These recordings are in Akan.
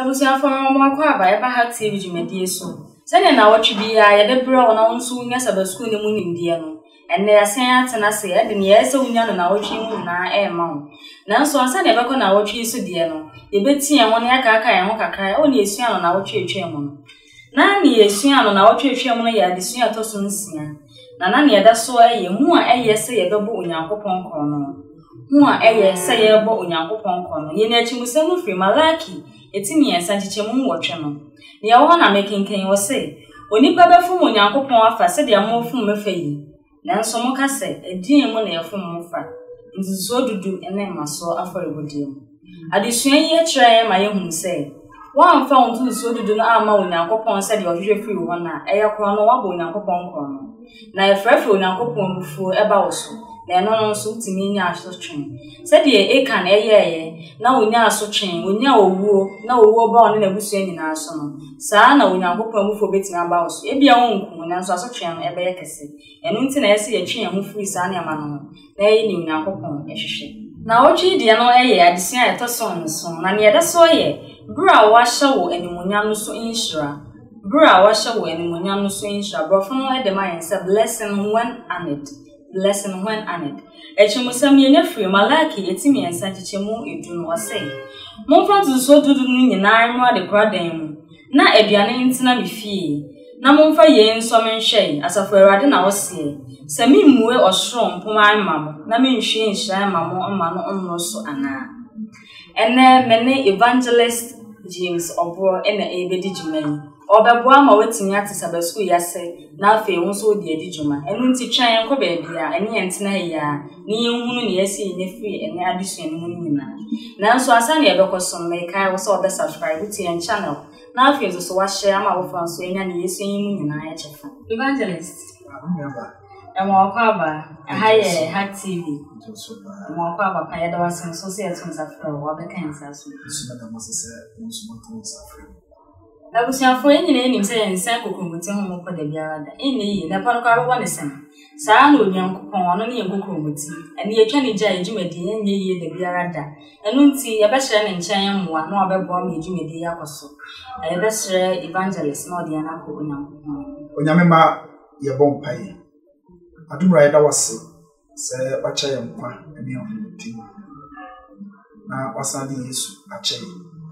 Abusia for mo kwa ba eba ha TV dwumadie so. Sane na wotwe bia ye de bra ona wonso nya saba school ne mu nimdie no. Enne asen atena se ye de ne yesa unya no na wotwe mu na e ma wo. Nanso ansa ne beko na wotwe so die no. Ye betie won ya aka ye ho kakra o ne esua no na wotwe etwe mu no. Na ne esua no na wotwe etwe mu no ya de sua to so nsia. Na ne yeda so eye mu a eye se ye bebo onyankopon kro no. Mu a eye se ye bo onyankopon kro no. Ye na achimusemu firi Malaki etimi ensa chichemu wotwe no. Ne wo na mekenken wo se onipa befum onyankopon afa se de amofum mefa yi. Nanso mo ka se edin mu na yefum mo fa. Nzizo dudu ene maso afarebodie mu. Adesua yi akira ma yehun se wan fa ontu nzizo dudu na ama onyankopon se de ohwehwe firi wo na eyekro no wabo onyankopon kro no. Na efrefe onyankopon bufu eba wo so. Na eno no so timi nya asotwen se de e kan eyeye na onya asotwen onya owuo na owuo ba one na busu nyina aso no saa na onyankopon mufo betin aba so e bia wonku na so asotwen no ebe yekese eno nti na yesi ye twen ho firi saa ne ama no na ye ni onyankopon ehwehwe na otwi de no eye adesua etoson so na ne yeda so ye bra wa hyewo animunya no so inshira bra wa hyewo animunya no so inshira brofo no e de ma yense blessing when and blessing when added. Echimusam ye free Malaki etimi ensa chichemu edunu wase. Momfa so dudu nyina no ade kradan mu. Na aduane ntina me fie. Na momfa ye nso menhwe asafo Awurade na wose. Se me muwe osoro mpoma mamo na menhwe nhira mamo ama no onno so ana. Ene mene evangelist James Obro ene ebedi jumani. Obeboa ma wetimi ate saba school yase na afa enso odi adijuma enu nti twan enko baabia ene yentena ya ni yenhunu ne yase ne free ene adisua ne mu nyina nanso asa ne yebekoso me kai wo so obe subscribe to your channel na afa enso so wa share ama wo fan so enya ne yase yin mu nyina ya chefa evangelist emo kwa ba haye ha TV emo kwa ba pa ya da wasen so se etu nsafra wo be kan sa so na da masese nso mo nsafra Abusia for nyina enim se ensan kokromoti ho mo koda biara da eni na pa no ka ro ne sen saa na onyankopon ono ne yenkokromoti ene ye twa ne gya ejumadi enye ye da biara da enu nti ye be hire ne nchen mmoa na obebo ma ejumadi yakoso ye be hire evangelist na ode na ko onyankopon onyame ma ye bom pai adumra ye da wase se wacha ye nkwa ene ohoti na wasadi Yesu ache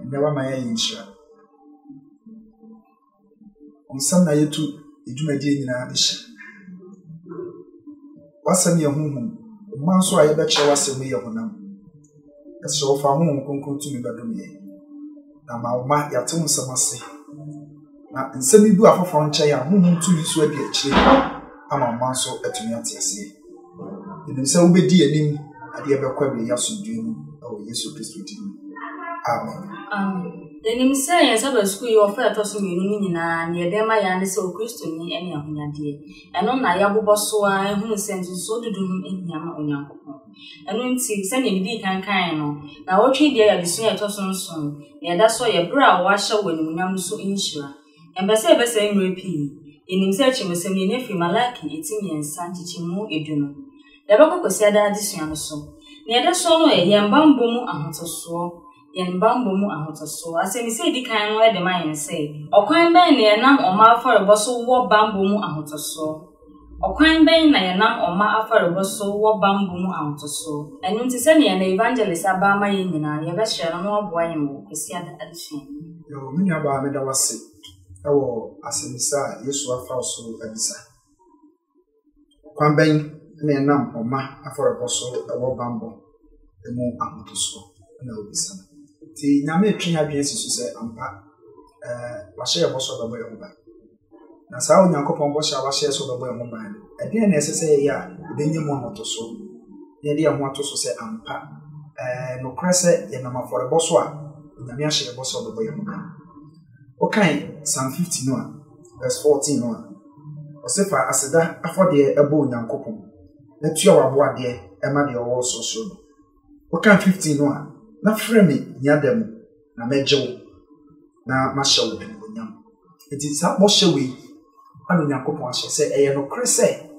ene wa ma ye nshira Onsam na yetu edwumadie nyina de hye. Wasam ye honhom, manso aye be kye wasam ye honam. Ese wo fa honhom konkon tu mi badom ye. Na ma wo ma yatum samase. Na nsam ibu afofo nche ya honhom tu yisu adi akire ama manso atumi atiase. Edim se wo bedi anim ade be kwa be yasodwe mu o Yesu Kristo di. Amen. Amen. Denim say en saba school yo fa to so menu nyina na ye dem ya ne se o Kristo ni ene ahonyade eno na ya boboso a ehunu sentu so dudu enyama onyankopon eno nti se ne bidi kankan no na wotwe dia ya bisu ya to so nso na da so ye bra wa hye wani munyam so inshira embese ebese emrepi enim se chimesem ne nefi Malaki etimi ensa chichimu edunu da bekokosi ada adisua no so na da so no ye mbambo mu ahotoso Yembambo mu ahotoso asemi se di kan no e de ma yense okwan ben na yenam oma afarebo so wo bambo mu ahotoso okwan ben na yenam oma afarebo so wo bambo mu ahotoso enu nti se ne na evangelist aba ma ye nyina ye be hye no oboa yembo kwesi ada adisua yo mini aba me da wase ewo asemisa Yesu afa so adisa okwan ben na yenam oma afarebo so wo bambo mu ahotoso na obisa ti nyame twen adwen sisu se ampa wahye boso babo ye hoba na saa onyankopon bo sha wahye so babo ye hoba ade na esese ya benye mu ahotoso ne de ho atoso se ampa no krese ye na mafore boso a nyame ahye boso babo ye hoba okay Psalm 50 no verse 14 no osefa aseda afode ebo onyankopon na tua wabo ade ema de owo so okay 15 no na frame nyadam na mejewo na mashawo de onyam enti sa bo hyewe anu nyakopon ahye se eye no krese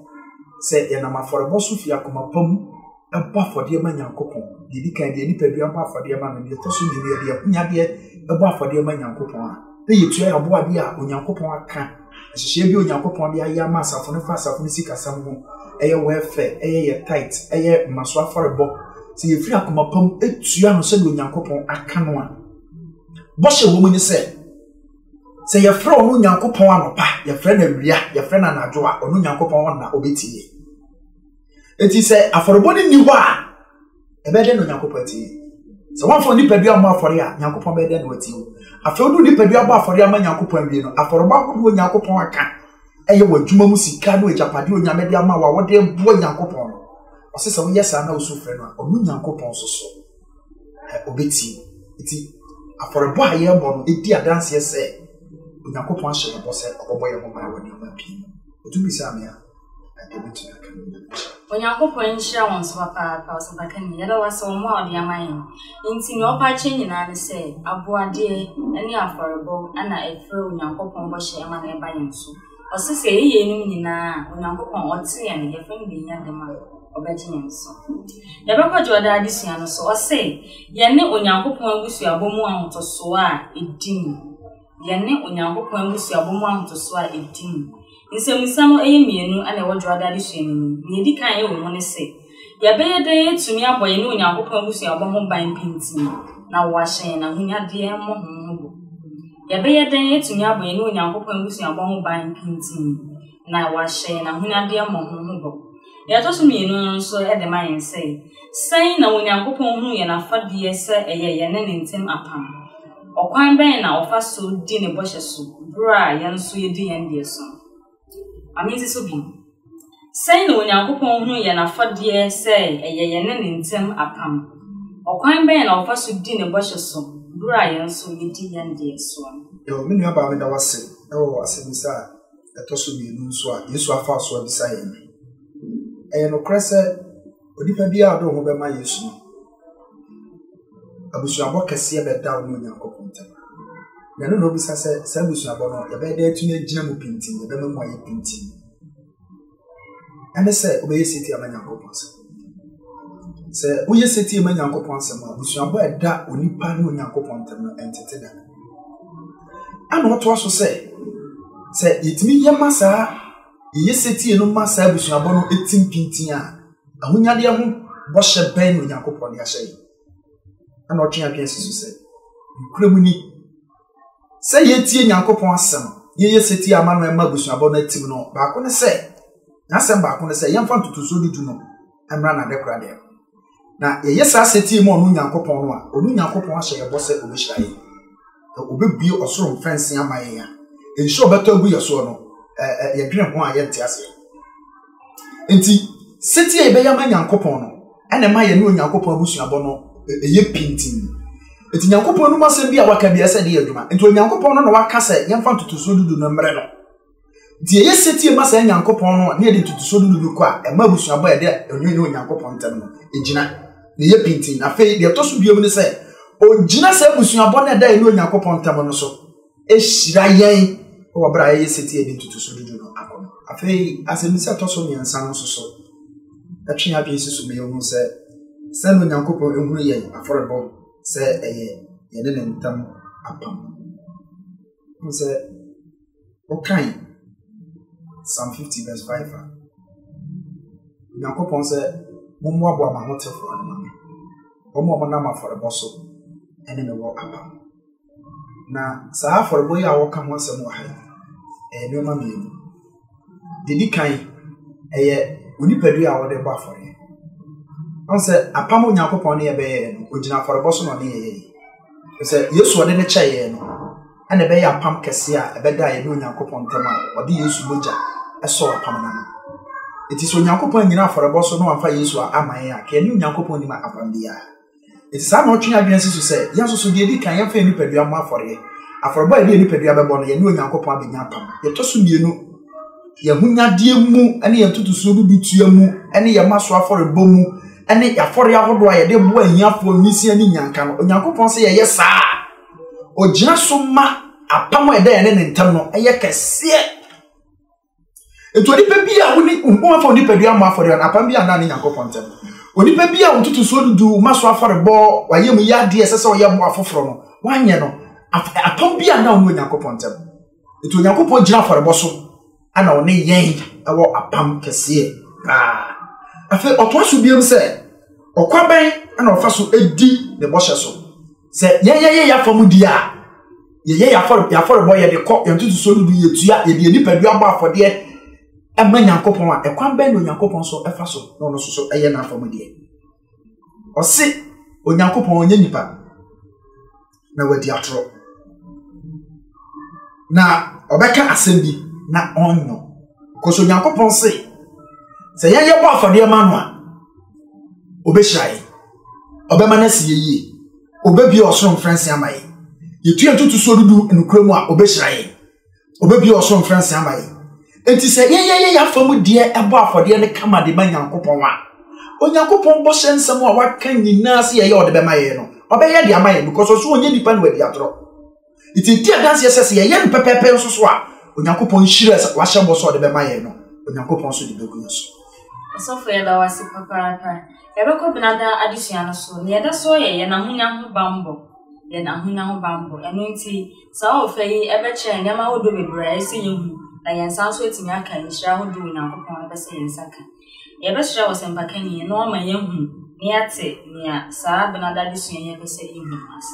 se ye na maforebo so fi akoma pam eba for de ma Nyankopon didi kan de nipa bia ba for de ma no de to so de de nya de eba for de ma Nyankopon a na yetua ya bo ade a Onyankopon aka ehye bi Onyankopon de ayi ama asafo ne fa asafo ne sika sam ho eye welfare eye ye tight eye maso aforebo se ye firi akoma pam etua no se de Onyankopon aka no a bo hye wo mu ni se ye fra ono Onyankopon anopa ye fra na wia ye fra na najo a ono Onyankopon na obetie enti se aforebo ni ho a ebede no Onyankopon tie se wan fo ni pedua ma afore a Nyankopon bede no atie afro do ni pedua ba afore ama Nyankopon wie no aforebo ahodo Onyankopon aka eye wadwuma mu sika no ejapade onyame de ama wa wode bo Nyankopon no osese wo yesa na usufre no ono Nyankopon soso obetie enti aforebo a ye bo no edi adanse ese Onyankopon hye no bose obobo ye ho ma woni ma pi otubisa me a adebetu aka Onyankopon nhyira won so papa so bakani yada wase wo ma odi amayin nti no pa che nyina ne se aboade ene aforebo ana efre Onyankopon bo hye ma na eba yenso osese ye enum nyina Onyankopon ote ye ne yefem bi nya de ma obeji yenso yabekwa joda adisua no so ose ye ne Onyankopon agusu abomu ahotoso a edim ye ne Onyankopon agusu abomu ahotoso a edim Nsemusano eye mienu ana wodwo adade suenu ni di kan ye wo ne se ya beye de etumi aboye ne Onyankopon busu abo ho ban pinti na wo ahye na hunyade mo ho ya beye de etumi aboye ne Onyankopon busu abo ho ban pinti na wo ahye na hunyade mo ho ya to so mienu nso e de mayen se sai na Onyankopon hu ye na fade se eye ye ne ntem apam okwan ben na ofa so di ne bohye so bra ye nso ye di ye ndie so Amizi so bi. Sai no Onyankopon hu ye na fade se eye ne ntem apam. Okwan ben na ofa so di ne bohye so. Bra ye nso ye di ye ndie so. Yo me nua ba me da wase. Ewo asemisa etoso bi nu nso a Yesu afa so abisa ye me. Eye no krese odipa bi a do ho be ma Yesu. Abusu abo kese be da no Onyankopon ntem. Na no bisa se sabusu abo no ye be da tumi agina mu pinti ye be ma ye pinti ane se obeye seti ama Nyankopon se uye seti ama Nyankopon se ma abusu abo eda onipa no Nyankopon tem no entete da ana oto aso se yetimi ye masa ye seti no masa abusu abo no etim pinti a ahunyade ho bo hye ben no Nyankopon ya hye ana otwe apia sisu se nkuremu ni se yetie Nyankopon asem ye seti ama no ema busu abo na tim no ba ko ne se na asem ba ko ne se yemfa tutuso dudu no emra na dekra de na ye sa seti mo no Nyankopon no a onu Nyankopon ahye ye bo se obehira ye obebie osoro mfense amaye ya enhye obeto agu ye so no ye dwene ho a ye nte ase enti seti ye be yama Nyankopon no ene ma ye no Nyankopon busu abo no ye pintin eti Nyankopon no masem bi a waka bi ese de adwuma enti Nyankopon no waka se yemfa tutuso dudu no mre no di ye seti ma se Nyankopon no na de tutuso dudu ko a ema busu abo ye de onwe Nyankopon tem no ejina ne ye pintin na fe de to so biom ne se ogina se busu abo na da eno Nyankopon tem no so ehira yen o bra ye seti de tutuso dudu no akọ afi asemisa to so miensa no so atwe abi sisu me yo se no Nyankopon ehuru yen aforebo se eye ye ne ntam apam se okay Psalm 50 verse 5 Nyankopon se momo abo ma hotefo no mo na ma forebo so ene me wo apam na sa forebo ya wo ka ho asem wo ha no ma me didi kan eye onipadu ya wo de ba fore onse apam Nyankopon ne ye be no ogina forebo so no ne ye se Yesu ode ne chaye no ane be ya apam kese a ebeda ye no Nyankopon tema ode Yesu boja eso apam na no eti so Nyankopon nyina forebo so no amfa Yesu amaye a ke ne Nyankopon ni ma apam bia eti sa na otwe adwen sisu se yanso so de di kan ya fa nipadu am afore aforebo e de nipadu abebo no ye ne Nyankopon abenya apam ye to so mienu ye hunyade mu ane ye tutuso dudu tua mu ane ye maso aforebo mu ane yafore ahodo a ye de bo ahiafo nwisi ani nyanka no Nyankopon se ye yesa ogina so ma apam e de ne ntam no eye kese eto di pe bia woni umbo afo ni pedua ma afore na apam bia na ne Nyankopon ntam onipa bia ontutu so dudu maso afarebo waye mu yade esese oye bo afoforo no wanye no atom bia na onu Nyankopon tem etu Nyankopon gira afarebo so ana one yen ewo apam kese afa otoaso biem se okwaben ana ofaso edi ne boshe so se ye ya famu dia ye ya afarebo ye de ko ontutu so dudu yetua ye de nipa dua bo afode ema Nyankopon a ekwaben no Nyankopon so efaso no so eye na afamu dia Osi Onyankopon onye nipa na wadi atro na obeka asembi na onyo koso Onyankopon se ye bo afode ma no a obehyirai obema na si yeye obebi osoro mfranse amaye yetua tutu so dudu enukremu a obehyirai obebi osoro mfranse amaye enti se ye afamu die ebo afode ne kama de ma Nyankopon a Onyankopon bo hyensem a waka nyina se ye ode be maye no obeye de amaye because so onye nipa no wadi atro iti dia dance yes ye no pepepe so so a Onyankopon hire wa hye bo so ode be maye no Onyankopon so de begu so so for ya da wasi papa ebe ko binada adisua no so ne da so ye na hunya ho bambo ye na hunya ho bambo eno nti sa o fe yi ebe che nyama odo bebre ese yehu na yensa so etimi aka nhira ho do Onyankopon ebe se yensaka Yebe shira wasempakani no ma yehu ni ate nia saa benada disu yen yebe se ihu mas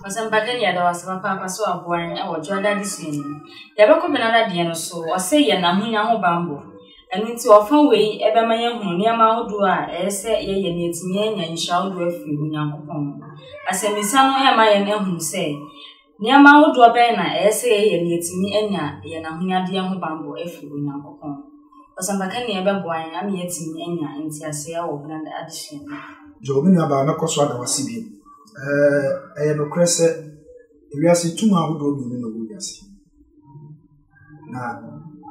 wasempakani ya da wasepapa so aboan e wo joda disu yen yebe ko benada die no so o se ye na hunya ho bambo enu ti ofan wei ebe ma yehu ni ama hodo a ese ye ye ni etimi enya nhira hodo afiri Onyankopon asemisa no e ma ye na hu se ni ama hodo be na ese ye ni etimi enya ye na hunya de ho bambo afiri Onyankopon Osambakani ebe boan am yetimi enya enti ase ya wo brand addition. Jo mi aba na koso ada wasibi. No krese wiase tuma ahodo mi no wiase. Na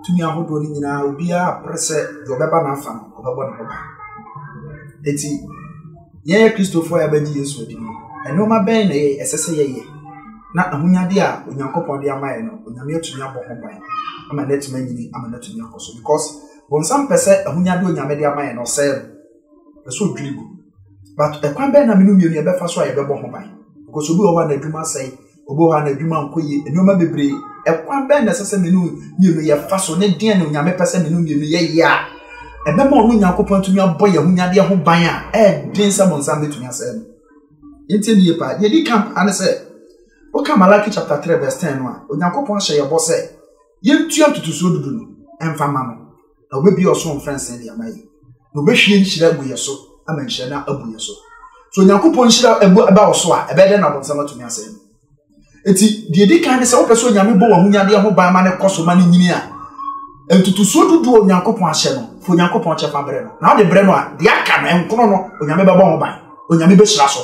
tumi ahodo ni nyina obi a prese jo beba na afa no obebo na hoba. Eti ye Christopher ya baji Yesu adi. Eno ma ben na ye esese ye. Na ahunyade a Onyankopon de amaye no onyame atumi abɔ ho ban. Ama netuma nyini ama netumi akoso because Bonsam pese ahunyade onyame de amaye no sɛ so dwirigo but ekwan be na menu mienu e be fa so aye be bo ho ban because obi o wa na adwuma sai obi o wa na adwuma nkoye enoma bebre ekwan be na sese menu mienu ye fa so ne den na onyame pese menu mienu ye ya e be ma onu Nyankopon tumi abɔ ye ahunyade ho ban a den sa bonsam betumi asɛ no yenti ne ye pa ye di camp ane sɛ o ka Malaki chapter 3 verse 10 no a Onyankopon hye ye bo sɛ yentua tutuso dudu no emfa ma no na obebi oso mfranse de amaye no behwie nhyira gu yeso ama nhyira na abu yeso so Onyankopon nhyira aba oso a ebe de na bonsam atumi asɛ enti de edi kan sɛ opeso Onyame bo wahunyade ho ban ma ne koso ma ne nyini a entutuso dudu Onyankopon ahye no fo Onyankopon chefa bre no na de bre no a de aka no enkono no Onyame bɛbɔ ho ban Onyame behyira so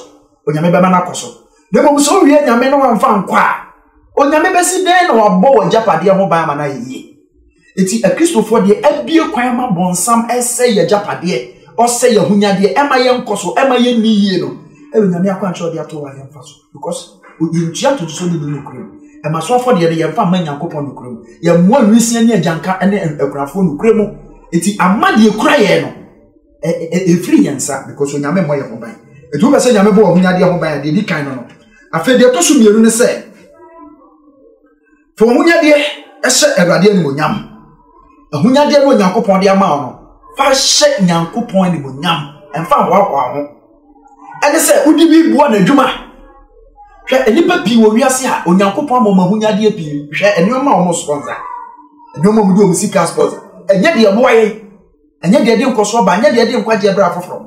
Onyame bɛma na koso de mo so wie Nyame no amfa nkwa a Onyame besi den na wabɔ wa japade ho ban ma na yeye eti a Christopher de abie kwan ma bonsam ese ye japade o se ye hunyade ema ye nkoso ema ye niye no Onyame akwancho de ato wa ye mfa so because yintua to so de no krum ema so afọ de ye mfa ma Nyankopon no krum ye mo anwisia ne ajanka ne akurafo no krum eti amade ye kura ye no free yensa because Onyame mo ye ho ban eti wo be se Nyame bo hunyade ho ban de di kan no afa de to so mienu ne se fo hunyade ehye Awurade ani monyam ahunyade no Nyankopon de ama no fa hye Nyankopon ni monyam emfa ho ho ene se udi bi buo na adwuma hwe enipa pi wo wiase a Onyankopon ma ahunyade pi hwe enoma o mo sponsor enoma mu di o musika sponsor enye de bo aye enye de nkoso ba enye de nkwaje bra foforo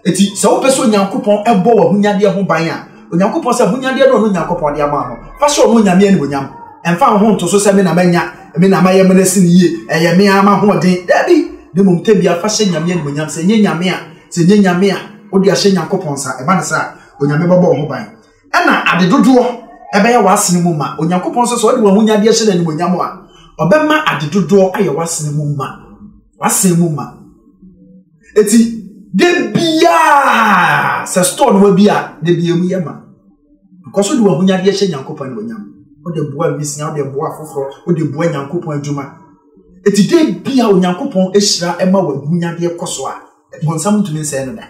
eti se wo pese Onyankopon ebo wo ahunyade ho ban a Onyankopon se ahunyade no Nyankopon de ama no fa hye o mo nyame ani monyam emfa ho nto so se me na manya me na maye menesi ni ye eye me ama ho den dabi de mum tebia fa hye nyame ani monyam se nye nyame a se nye nyame a odi a hye Nyankopon sa eba ne sa Onyame bɛbɔ ho ban ɛna adedodo ebe ya wasene mu ma Onyankopon so odi wo hunyade hye na ni monyam a obema adedodo aye wasene mu ma eti de bia se store no bia de bia mu yema because odi wo hunyade hye Nyankopon ni monyam ode bua wisia ode bua foforo ode bua Nyankopon adwuma eti de bia Onyankopon ehyira ema wa hunyade koso a bonsam ntumi nsɛ no da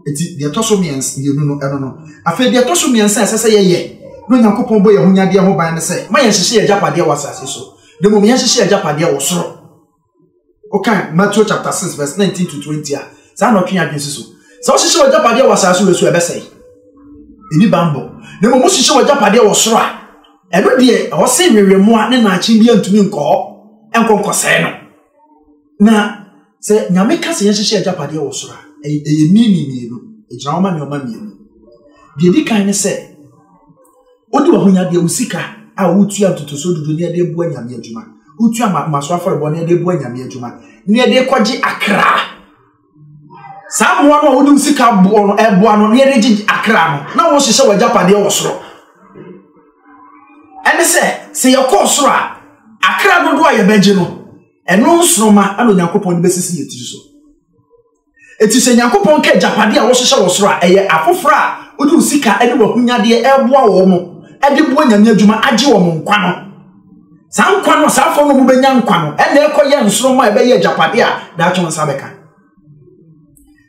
eti de toso miens de no eno no afa de toso miens asese ye no Nyankopɔn bɔ ye hunyade ho ban ne sɛ ma ye hyehye agapade wɔ asase so de mo me hyehye agapade wɔ soro okay Matthew chapter 6 verse 19 to 20 a sa na otwe adwen so sa o hyehye agapade wɔ asase so esu ebesɛe eni bambo de mo hyehye agapade wɔ soro a eno de o se wewemu a ne na akye bi antumi enkonkɔsɛe no na se nyame ka se hyehye agapade wɔ soro a nini no ejina ma nyoma mienu de di kan ne se odi wa hunya de usika a wotua totoso dudu ne de bu anyame adwuma wotua maso aforebo ne de bu anyame adwuma ne de kɔgye akra saa mo no wodi usika bo no eboa no ne de gye akra no na wo hyehye wajapade wɔ soro ene se yakɔ soro a akra no do a yebɛgye no ɛno nsoroma ana Nyankopɔn ne besisi yetiri so eti se Nyankopɔn ka japade a wo hyehye wo soro a ɛyɛ afofra a odi usika ene wa hunyade eboa wo mo ede bu anyame adwuma agye wo mo nkwa no saa nkwa no saa fo no mu benya nkwa no ene ekoye nsoro ma ebeye japade a da atwo nsa beka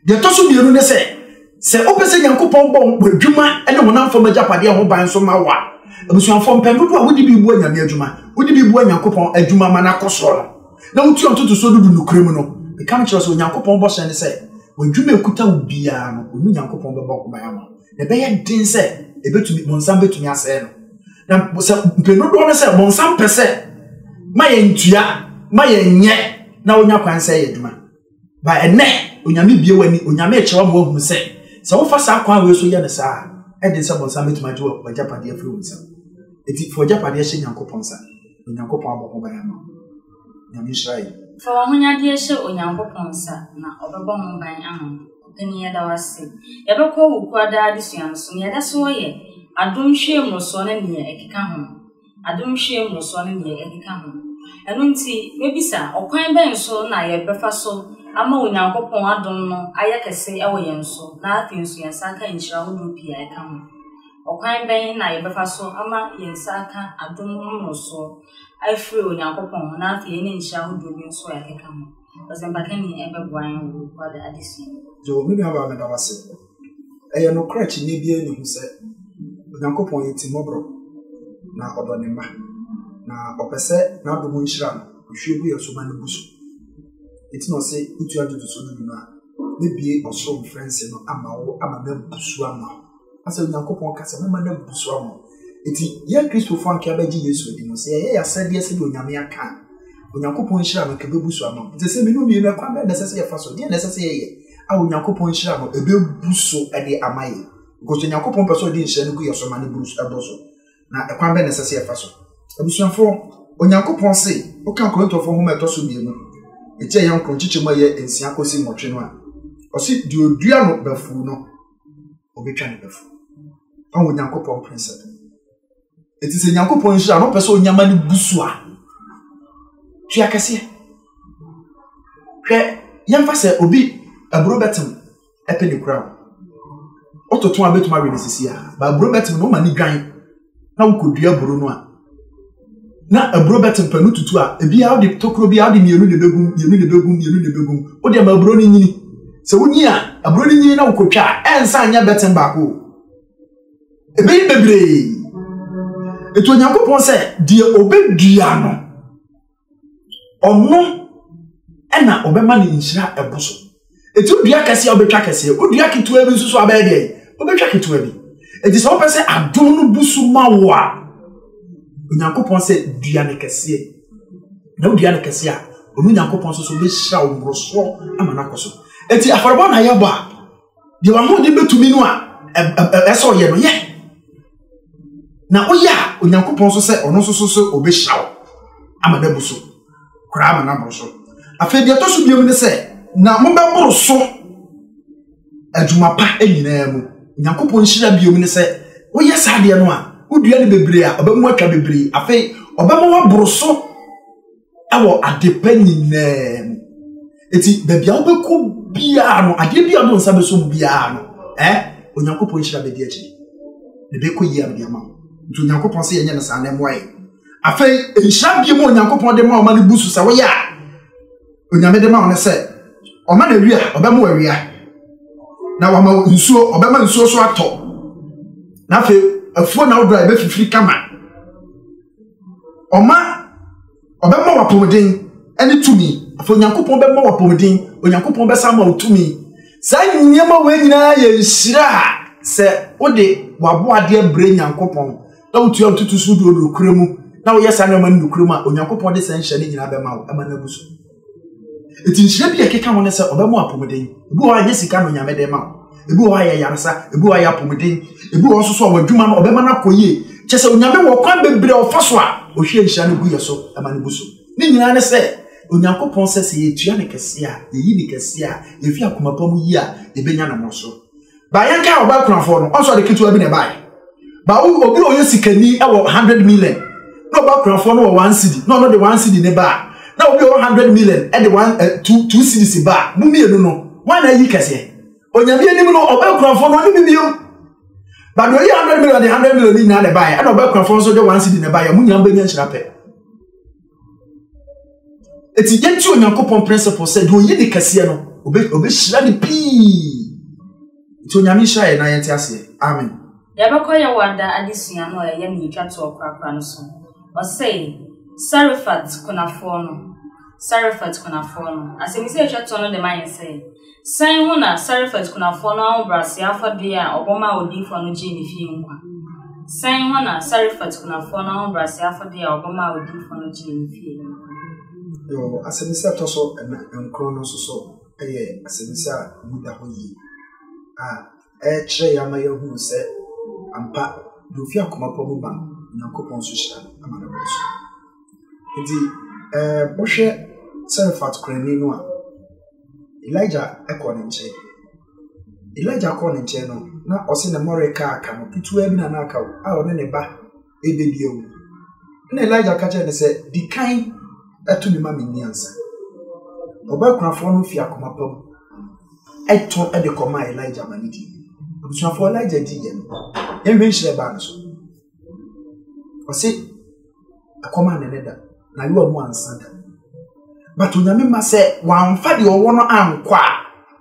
de to so bienu ne se opese Nyankopɔn bɔ adwuma ene wonam fo ma japade ho ban so ma wa abusuanfo mpemdo a wodi bi bu anyame adwuma wodi bi bu Nyankopɔn adwuma ma na kosoro na wotu ontoto so dudu nukremu no e kam kyerɛ so Nyankopɔn bɔ hyɛ ne se wadwuma ekuta ubia no onu Nyankopɔn bɛbɔ ko bayama na bɛyɛ din sɛ ebetumi monsam betumi asɛ no na mpenu do no sɛ monsam pɛsɛ ma yɛ ntua ma yɛ nyɛ na onya kwan sɛ yɛ dwuma ba ɛnɛ onyame bie wani onyame ɛkyewa mo ahu sɛ wo fa sa kwan we so yɛ ne saa ɛde sɛ monsam betumi agye wo japade afiri wo nsam eti fo japade hyɛ Nyankopɔn sa Nyankopɔn abɔ ko bayama nyame hyrai fa wa hunyade hyɛ Onyankopɔn sa na ɔbɛbɔ ho ban ano eni ya da wase yɛbɛkɔ wo kwada adesua so ne yɛda so yɛ adomhwe mroso na ne ekeka ho adomhwe mroso na ne ekeka ho ɛno nti mebisa ɔkwan bɛn so na yɛbɛfa so ama Onyankopɔn adom no ayɛ kɛse ɛwɔ yɛn so na afei nso yɛn saka nhyira ho dupi a ɛka ho ɔkwan bɛn na yɛbɛfa so ama yɛn saka adom mroso afiri Onyankopɔn na afei ne nhyira ho dupi nso a ɛka ho ɔsɛmpakani ɛbɛboan wo kwada adesua jo me ba me da wase eya no crutch ni bia ni hu se Nyankopɔn yeti mobro na odone ma na opese na do mo nhira no hwe bu yeso ma ne buso eti no se utu adudu so no a me bie osoro friends no ama wo ama na buso ama asa Nyankopɔn ka se ma na buso ama eti ye Christopher anka abaji Yesu edi no se ye ya sade ase de onyame aka Onyankopɔn nhira no ke bebuso ama eti se me no mi me kwa be necessary fa so de necessary ye a Onyankopɔn hyira no ebebuso ade amaye because Onyankopɔn pɛso de nhyira no gu yeso ma ne buso eboso na ekwan be necessary fa so abusuafo Onyankopɔn se o kan Korintofo ho meto so bienu etie yan kronchiche ma ye ensia kosi motwe no a o se di odua no bafu no obetwa ne bafu a Onyankopɔn principle eti se Onyankopɔn hyira no pɛso onyama ne buso a tua kase hwɛ yɛmfa sɛ obi aburo betem epeni kura ototo abetuma we nesisi a ba aburo betem no ma ni dwan na wokodua aburo no a na aburo betem panu tutu a ebi a de tokro bi a de mienu de begum o de ma aburo ni nyini se wonyi a aburo ni nyini na wokotwa ensa anya betem ba ko ebe bebre eto Onyankopɔn sɛ die obedua no ono ɛna obema ni nhyira eboso eti odua kase obetwa kase odua ketua bi nso so abɛde obetwa ketua bi eti so pese adom no busu ma wo a Onyankopɔn sɛ dua ne kase na odua ne kase a onu Onyankopɔn so be hyira wo broso ama na koso eti afarebo na yɛ ba de wa ho de betumi no a ɛsɛ ɔyɛ no yɛ na oya Onyankopɔn so sɛ ɔno so obehyira wo ama na busu kora ama na broso afei de to so biom ne sɛ na mo bɛboro so adwuma pa anyina mu Nyankopɔn hyira biom ne sɛ woyɛ saade no a wodua ne bebre a obamu atwa bebre afei obama waboro so ɛwɔ adepa nyina mu eti babia wobɛkɔ bia no ade bia no nsa beso bia no Onyankopɔn hyira bedi akyi ne bɛkɔ yi am dia ma nti Onyankopɔn sɛ yenye ne saa na moae afei hyira biom Onyankopɔn de ma o ma ne busu sa woyɛ a Onyame de ma one sɛ Oma na wia obema wia na wama nsuo obema nsuo so ato na fe afuo na wodra ebe fifiri kama oma obema wapomden ene tumi afo Nyankopon bema wapomden Onyankopon besa ma otumi sa nyema we nyina ye nhira se wode wabo ade abre Nyankopon na wotua tutu so do okremu na wo yesa na ma nukremu a Onyankopon de san hye ne nyina bema wo ama na buso eti nhira bi ekeka ho ne se obema wapomden ebi wo anye sika no nyame de ma ebi wo ya yaresa ebi wo ya pomden ebi wo so wadwuma no obema na koye chese onyame wo kwan bebre ofaso a ohwe nhia no gu yeso ama ne buso ni nyina ne se Onyankopon se se yetua ne kese a yeyi ne kese a yefi akomapam yi a ebenya na moso ba yanka oba kranfo no onso de ketu abi ne bai ba obi o yesikani e wo 100 million no oba kranfo no 1 cedi no de 1 cedi ne ba na obi o 100 million e de 2 cedis ba mu mienu no wan na yi kese onyame anim no oba kranfo no ni bibiyo ba do yi 100 million de 100 million ni na ne bai and oba kranfo so de 1 cedi ne bai mu nyam benya nhirape eti yenti Onyankopon principle said do yi de kase no obe hira ne pi eti onyame hira ye na yenti ase amen ya bakoya wanda adisua no ye mi twa to okrakra no so o say Sarifat kunafono asemi se twa to no de man say san hu na Sarifat kunafono an brase afade a oboma odifo no je ni fi nkwa san hu na Sarifat kunafono an brase afade a oboma odifo no je ni fi yo asemi se to so nkro no so asemi se muda ho yi kire ya ma yehu se ampa do fi akomapom ba Nyankopon so hira amana boso enti bohwe Sarifat krani no a Elijah ko ne nche no na ose ne moreka aka no pitu abi na aka wo a one ne ba ebebiewu na Elijah ka che ne se dikan atu ni ma menni ansa oba krafo no fi akomapom eto e de koma Elijah manidi obusuafo Elijah di ye no enwe nhire ba no so ose akoma ne da na yo mu ansa da but onyame ma se wamfa de owo no ankwa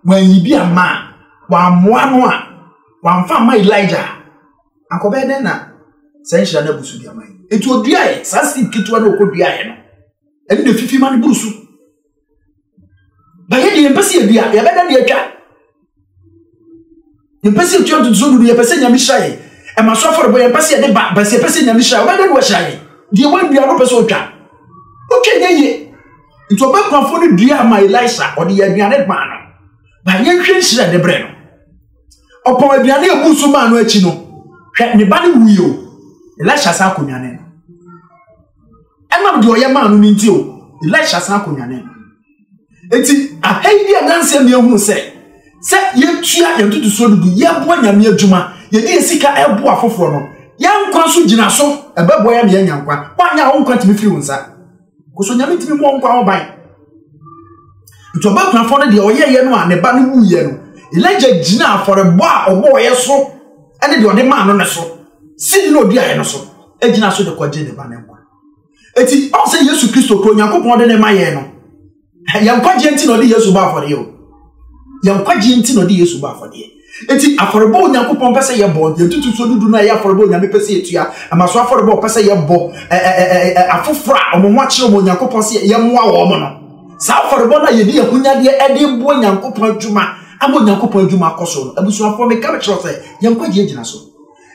wanyibi ama wamoa no a wamfa ma Elijah akobe den na se nhira na busu bi amai etu odua ye sasi kitwa na okodua ye no eni de fifi ma ne busu ba ye de empesi edua ye beda de atwa empesi atwa to zo du ye pese nyame hira ye e ma so aforo bo ye empesi de ba se pese nyame hira o beda de wo hira ye de wan dua no pese otwa okay ye nto ba kwafo no dua ma Elisha o de ya aduane ma no ba ye hwe nhira de bre no opon aduane ebusu ma no achi no hwe ne ba ne wuyo Elisha sa akonwane no enam de oye ma no nti o Elisha sa akonwane no enti ahaidi adanse mi ehunu se ye tua ye tutu so dudu ye bo nyame adwuma ye di esika ebo afoforo no ye nkwa so gina so ebebo ya me nyankwa kwanya ho nkwa timi firi wonsa koso nyame timi mo nkwa ho ban nto ba kwafo no de oye ye no a ne ba no wuye no Elijah gina aforebo a obo ye so ene de ode ma no ne so sidi no dia ye no so egina so de kwaje ne ba ne nkwa eti o se Yesu Kristo ko Nyankopon de ne ma ye no ya nkwaje enti no de Yesu ba afore yo ya nkwaje enti no de Yesu ba afore eti aforebo Nyankopon pese ye bo ye tutu so dudu na ye aforebo Nyame pese etua amaso aforebo pese ye bo afofra omo akire omo Nyankopon se ye moa wo mo no sa aforebo na ye di ahunyade ede bo Nyankopon adwuma abo Nyankopon adwuma akoso no abusu afo me ka be kire se ye nkwaje agina so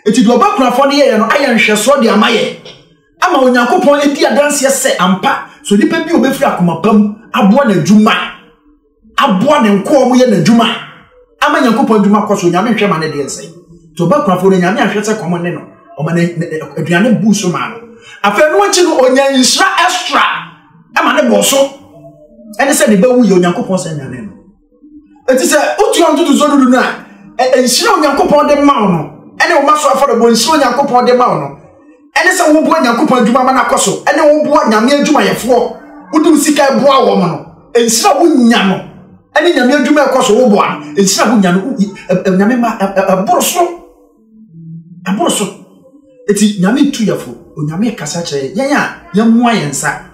eti do ba kunafo de ye no aye nhweso de amaye ama Onyankopon edi adanse se ampa so nipa bi obefiri akomapam abo na adwuma abo na nko omo ye na adwuma ama Nyankopon adwuma koso Nyame hwe ma ne de nse to ba kunafo de Nyame ahwe se komo ne no o ma ne aduane buso ma no afa no nchi no onya nhira extra ama ne boso ene se ne ba wu ye Onyankopon se nyane no enti se otu ontutu so dudu na nhira Onyankopon de ma no ene wo maso aforo bo nhira Onyankopon de ma no ene se wo bo Nyankopon adwuma ma na koso ene wo bo Nyame adwuma yefo wudi sika bo awo mo no nhira wo nya no ene Nyame adwuma koso wo bo an nhira wo nya no Nyame ma aboroso eti Nyame tu yefo Onyame kasa kire yenya ye moa yensa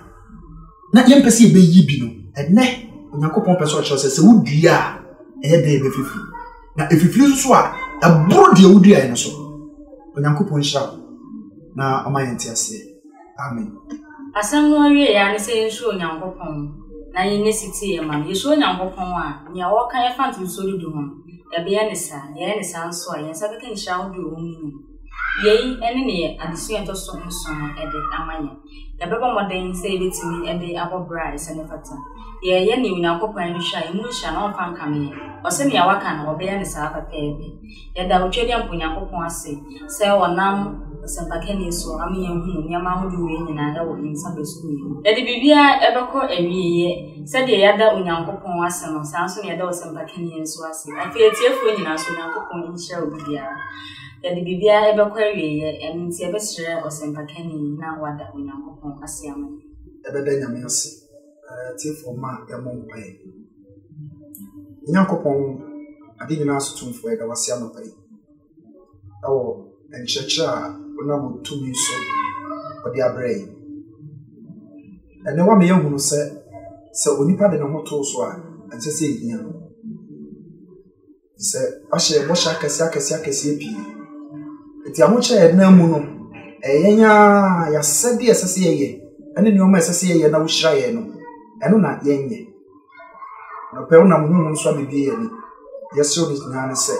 na ye mpese ye beyi bi no ene Onyankopon person cho se wudua eye de be fifi na efifiri so a eboro de wudua ene so Onyankopon hira na omayenti ase amen asam no awie ya ne se nso Onyankopon na yin siti e ma yeso Onyankopon a nya wo kan e fantum so dudu ho e be ya ne sa nso a yen sa ka hira wo du wo ni yei ene ne adesua to so nso no e de amanya e be ba moden se e betimi e de abobra e se ne fata ye ne Onyankopon no hia emu hia na ofan kame o se ne awaka na obeya ne sa papa ebe ye da otwedi ampo Onyankopon ase se wonam sempakani so amiye hu nyama hodu we nyina e wo nsa besu ye de bibia e beko awieye se de ya da Onyankopon ase no sanso ne ya da o sempakani so ase afi etiefo nyina so Onyankopon nhia obibia ya de bibia e beko awieye enti e besere o sempakani na wada Onyankopon ase ama e beda nyame ase tifo ma ya monpai Onyankopon adi nyina so tumfo e da wase amapai awo enchecha ona mutumi so odi abrei ene wa me yehunu se onipa de ne hoto so a ense se ehia no se ahye mo sha akesi epi eti amoche edna mu no eyenya ya sede esese yeye ene ne oma esese yeye na wo hira ye no eno na yenye no pe una mu so abibie ye ni yeso ni nyane se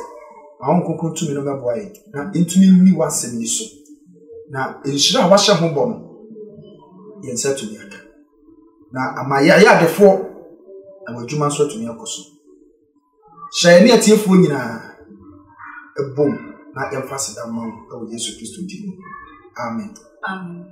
awon kokon tumi no meboaye na intumi ni wasem ni so na enhira a wahye ho bɔ no yensa tumi aka na amaya ya defo na wadwuma so tumi akoso hyɛ ne atiefo nyina ebom na emphasize da ma wo Yesu Kristo din amen amen